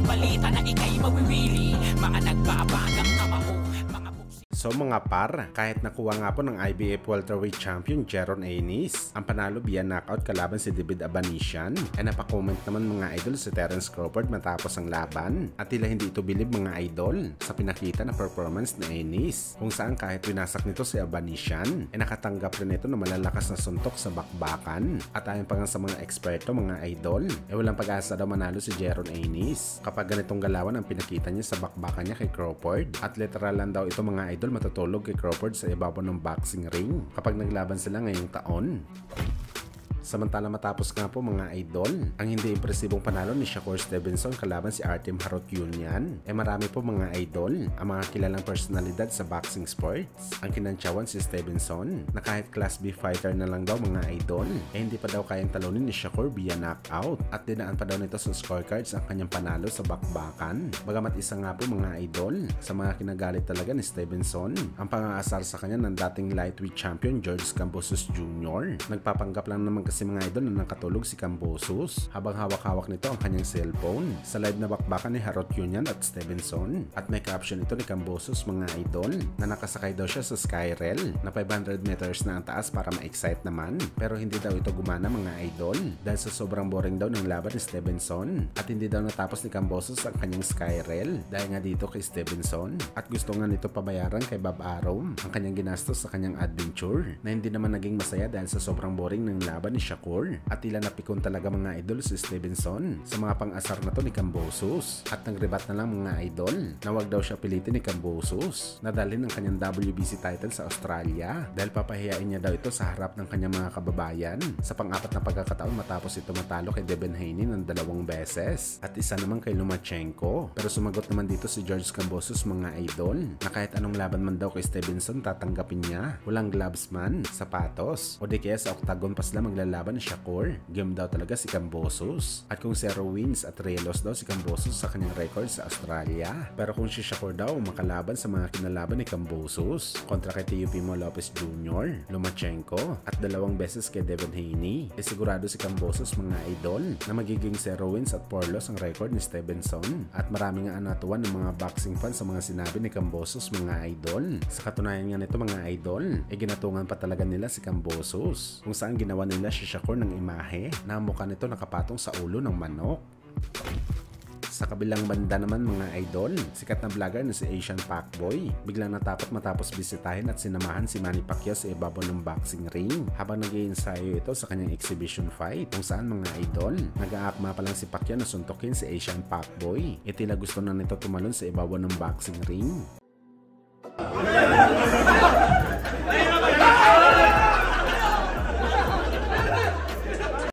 balita na ika'y mawiwili. Mga nagbabagang kamao, mga So mga par, kahit nakuha nga po ng IBF welterweight champion Jaron Ennis ang panalo via knockout kalaban si David Abanesian, ay napakomment naman mga idol si Terence Crawford matapos ang laban at tila hindi ito bilib mga idol sa pinakita na performance ni Ennis, kung saan kahit winasak nito si Abanesian ay nakatanggap rin ito ng malalakas na suntok sa bakbakan. At ayon pa nga sa mga eksperto mga idol, ay walang pag-asa daw manalo si Jaron Ennis kapag ganitong galawan ang pinakita niya sa bakbakan niya kay Crawford, at literal lang daw ito mga idol matutulog kay Crawford sa ibabaw ng boxing ring kapag naglaban sila ngayong taon. Samantala matapos nga po mga idol ang hindi impresibong panalo ni Shakur Stevenson kalaban si Artem Harutyunyan, marami po mga idol ang mga kilalang personalidad sa boxing sports ang kinantsawan si Stevenson na kahit class B fighter na lang daw mga idol hindi pa daw kayang talunin ni Shakur via knockout, at dinaan pa daw nito sa scorecards ang kanyang panalo sa bakbakan. Bagamat isa nga po mga idol sa mga kinagalit talaga ni Stevenson ang pang-aasar sa kanya ng dating lightweight champion George Kambosos Jr. Nagpapanggap lang naman kasi mga idol na nakatulog si Kambosos habang hawak-hawak nito ang kanyang cellphone sa live na bakbakan ni Harutyunyan at Stevenson, at may caption ito ni Kambosos mga idol na nakasakay daw siya sa skyrail na 500 meters na ang taas para ma-excite naman, pero hindi daw ito gumana mga idol dahil sa sobrang boring daw ng laban ni Stevenson, at hindi daw natapos ni Kambosos ang kanyang skyrail dahil nga dito kay Stevenson, at gusto nga nito pabayaran kay Bob Arum ang kanyang ginastos sa kanyang adventure na hindi naman naging masaya dahil sa sobrang boring ng laban ni Shakur, at tila napikon talaga mga idol si Stevenson sa mga pang-asar na to ni Kambosos, at nagrebat na lang mga idol na wag daw siya pilitin ni Kambosos na dalhin ang kanyang WBC title sa Australia dahil papahiyain niya daw ito sa harap ng kanyang mga kababayan sa pang-apat na pagkakataon matapos ito matalo kay Devin Haney ng 2 beses at isa naman kay Lomachenko. Pero sumagot naman dito si George Kambosos mga idol na kahit anong laban man daw kay Stevenson tatanggapin niya, walang gloves man, sapatos o di kaya sa octagon pa sila maglalaban ni Shakur. Game daw talaga si Kambosos, at kung 0 wins at 3 loss daw si Kambosos sa kanyang record sa Australia. Pero kung si Shakur daw makalaban sa mga kinalaban ni Kambosos kontra kay Teofimo Lopez Jr., Lomachenko at 2 beses kay Devin Haney, sigurado si Kambosos mga idol na magiging 0 wins at 4 loss ang record ni Stevenson, at marami nga anatuan ng mga boxing fans sa mga sinabi ni Kambosos mga idol. Sa katunayan nga nito mga idol, ginatungan pa talaga nila si Kambosos kung saan ginawa nila si Shakur ng imahe na mukha nito nakapatong sa ulo ng manok. Sa kabilang banda naman mga idol, sikat na vlogger na si Asian Pacboy biglang natakot matapos bisitahin at sinamahan si Manny Pacquiao sa ibabaw ng boxing ring habang nag-iensayo ito sa kanyang exhibition fight, kung saan mga idol nag-aakma pa lang si Pacquiao na suntukin si Asian Pacboy. Tila gusto na nito tumalon sa ibabaw ng boxing ring.